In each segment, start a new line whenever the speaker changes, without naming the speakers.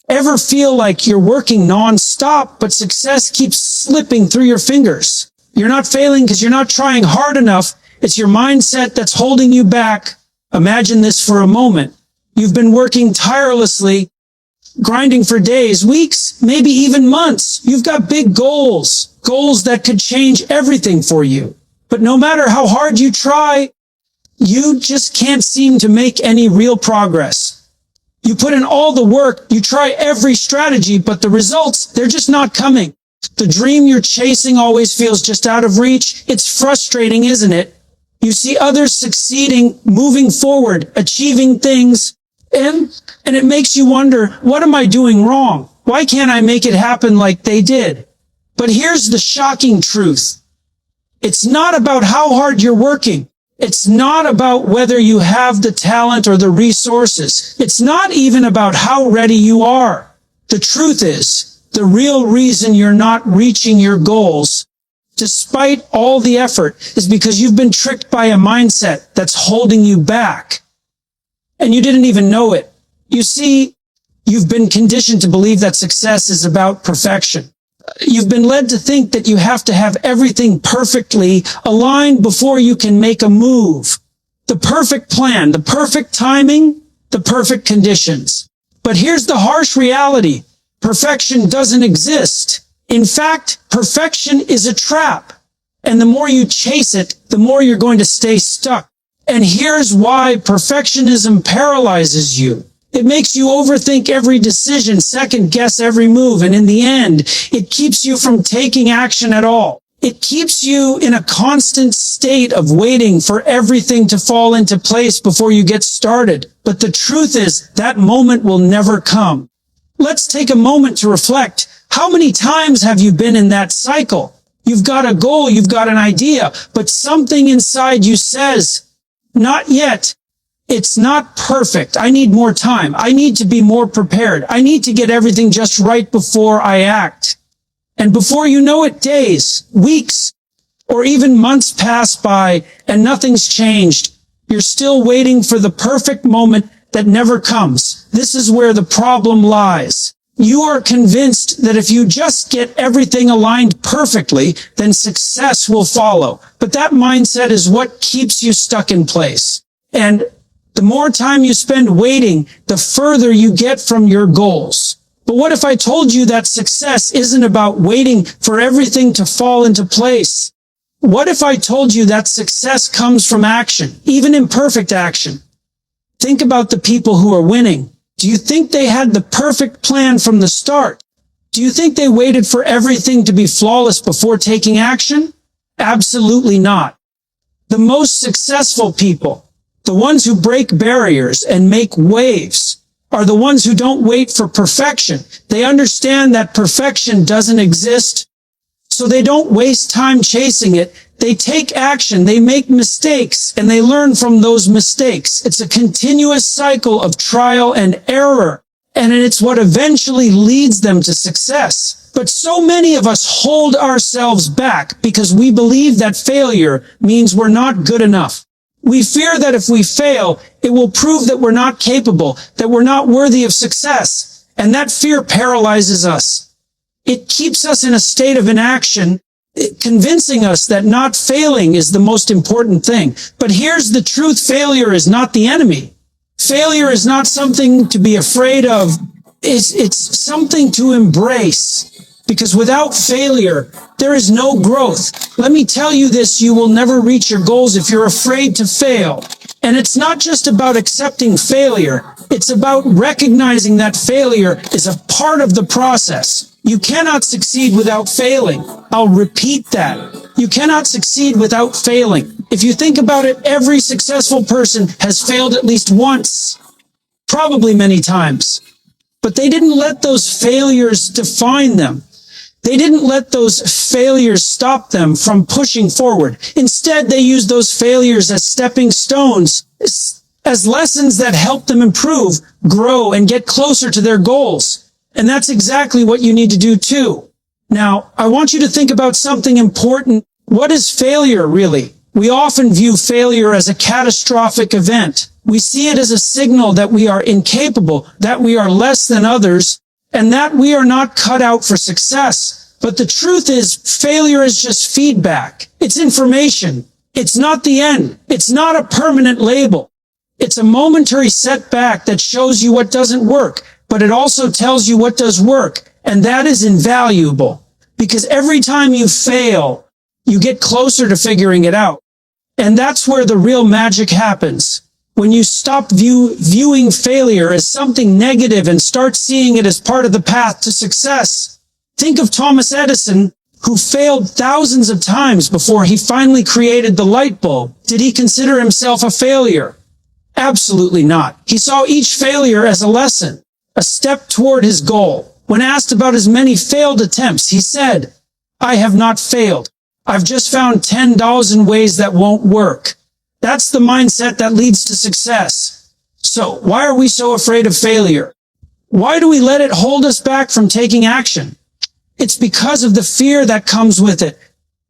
Ever feel like you're working non-stop, but success keeps slipping through your fingers? You're not failing because you're not trying hard enough. It's your mindset that's holding you back. Imagine this for a moment. You've been working tirelessly, grinding for days, weeks, maybe even months. You've got big goals, goals that could change everything for you. But no matter how hard you try, you just can't seem to make any real progress. You put in all the work, you try every strategy, but the results, they're just not coming. The dream you're chasing always feels just out of reach. It's frustrating, isn't it? You see others succeeding, moving forward, achieving things, and it makes you wonder, what am I doing wrong? Why can't I make it happen like they did? But here's the shocking truth. It's not about how hard you're working. It's not about whether you have the talent or the resources. It's not even about how ready you are. The truth is, the real reason you're not reaching your goals, despite all the effort, is because you've been tricked by a mindset that's holding you back. And you didn't even know it. You see, you've been conditioned to believe that success is about perfection. You've been led to think that you have to have everything perfectly aligned before you can make a move. The perfect plan, the perfect timing, the perfect conditions. But here's the harsh reality. Perfection doesn't exist. In fact, perfection is a trap. And the more you chase it, the more you're going to stay stuck. And here's why perfectionism paralyzes you. It makes you overthink every decision, second guess every move, and in the end, it keeps you from taking action at all. It keeps you in a constant state of waiting for everything to fall into place before you get started. But the truth is, that moment will never come. Let's take a moment to reflect. How many times have you been in that cycle? You've got a goal, you've got an idea, but something inside you says, not yet. It's not perfect. I need more time. I need to be more prepared. I need to get everything just right before I act. And before you know it, days, weeks, or even months pass by and nothing's changed. You're still waiting for the perfect moment that never comes. This is where the problem lies. You are convinced that if you just get everything aligned perfectly, then success will follow. But that mindset is what keeps you stuck in place. And the more time you spend waiting, the further you get from your goals. But what if I told you that success isn't about waiting for everything to fall into place? What if I told you that success comes from action, even imperfect action? Think about the people who are winning. Do you think they had the perfect plan from the start? Do you think they waited for everything to be flawless before taking action? Absolutely not. The most successful people, the ones who break barriers and make waves, are the ones who don't wait for perfection. They understand that perfection doesn't exist, so they don't waste time chasing it. They take action, they make mistakes, and they learn from those mistakes. It's a continuous cycle of trial and error, and it's what eventually leads them to success. But so many of us hold ourselves back because we believe that failure means we're not good enough. We fear that if we fail, it will prove that we're not capable, that we're not worthy of success. And that fear paralyzes us. It keeps us in a state of inaction, convincing us that not failing is the most important thing. But here's the truth. Failure is not the enemy. Failure is not something to be afraid of. It's something to embrace. Because without failure, there is no growth. Let me tell you this, you will never reach your goals if you're afraid to fail. And it's not just about accepting failure. It's about recognizing that failure is a part of the process. You cannot succeed without failing. I'll repeat that. You cannot succeed without failing. If you think about it, every successful person has failed at least once, probably many times. But they didn't let those failures define them. They didn't let those failures stop them from pushing forward. Instead, they used those failures as stepping stones, as lessons that help them improve, grow, and get closer to their goals. And that's exactly what you need to do too. Now, I want you to think about something important. What is failure really? We often view failure as a catastrophic event. We see it as a signal that we are incapable, that we are less than others, and that we are not cut out for success. But the truth is, failure is just feedback. It's information. It's not the end. It's not a permanent label. It's a momentary setback that shows you what doesn't work, but it also tells you what does work. And that is invaluable, because every time you fail, you get closer to figuring it out. And that's where the real magic happens. When you stop viewing failure as something negative and start seeing it as part of the path to success. Think of Thomas Edison, who failed thousands of times before he finally created the light bulb. Did he consider himself a failure? Absolutely not. He saw each failure as a lesson, a step toward his goal. When asked about his many failed attempts, he said, "I have not failed. I've just found 10,000 ways that won't work." That's the mindset that leads to success. So why are we so afraid of failure? Why do we let it hold us back from taking action? It's because of the fear that comes with it.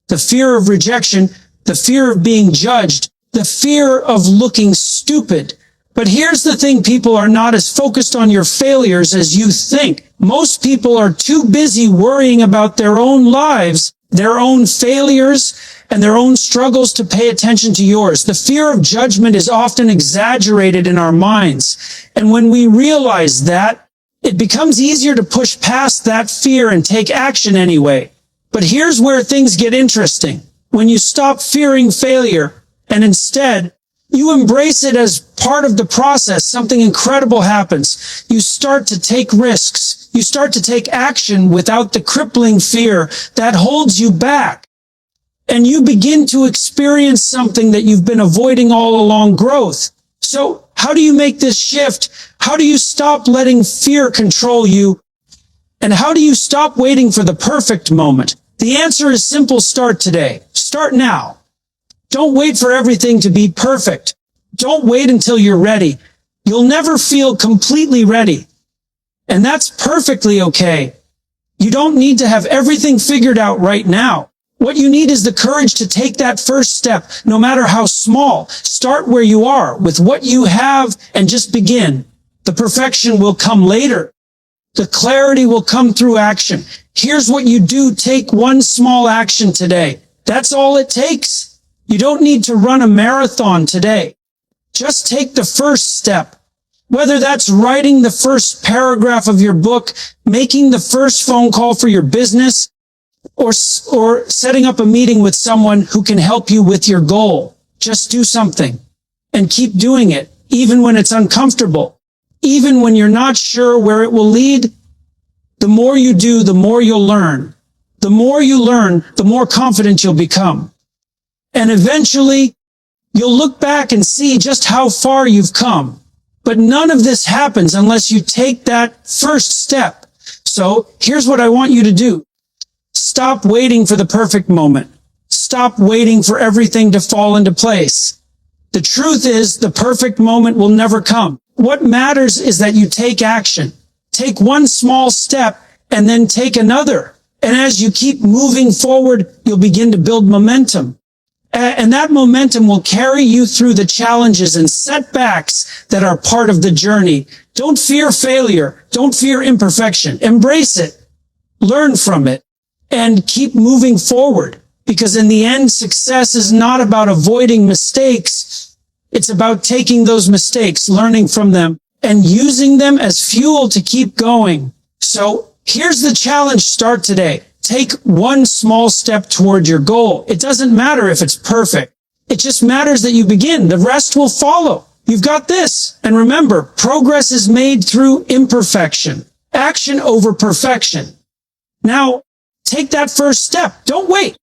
The fear of rejection, the fear of being judged, the fear of looking stupid. But here's the thing, people are not as focused on your failures as you think. Most people are too busy worrying about their own lives, their own failures, and their own struggles to pay attention to yours. The fear of judgment is often exaggerated in our minds. And when we realize that, it becomes easier to push past that fear and take action anyway. But here's where things get interesting. When you stop fearing failure and instead you embrace it as part of the process, something incredible happens. You start to take risks. You start to take action without the crippling fear that holds you back. And you begin to experience something that you've been avoiding all along, growth. So how do you make this shift? How do you stop letting fear control you? And how do you stop waiting for the perfect moment? The answer is simple. Start today. Start now. Don't wait for everything to be perfect. Don't wait until you're ready. You'll never feel completely ready. And that's perfectly okay. You don't need to have everything figured out right now. What you need is the courage to take that first step, no matter how small. Start where you are, with what you have, and just begin. The perfection will come later. The clarity will come through action. Here's what you do. Take one small action today. That's all it takes. You don't need to run a marathon today. Just take the first step. Whether that's writing the first paragraph of your book, making the first phone call for your business, or setting up a meeting with someone who can help you with your goal. Just do something and keep doing it, even when it's uncomfortable, even when you're not sure where it will lead. The more you do, the more you'll learn. The more you learn, the more confident you'll become. And eventually, you'll look back and see just how far you've come. But none of this happens unless you take that first step. So here's what I want you to do. Stop waiting for the perfect moment. Stop waiting for everything to fall into place. The truth is, the perfect moment will never come. What matters is that you take action. Take one small step and then take another. And as you keep moving forward, you'll begin to build momentum. And that momentum will carry you through the challenges and setbacks that are part of the journey. Don't fear failure. Don't fear imperfection. Embrace it. Learn from it. And keep moving forward. Because in the end, success is not about avoiding mistakes. It's about taking those mistakes, learning from them, and using them as fuel to keep going. So here's the challenge. Start today. Take one small step toward your goal. It doesn't matter if it's perfect. It just matters that you begin. The rest will follow. You've got this. And remember, progress is made through imperfection. Action over perfection. Now, take that first step. Don't wait.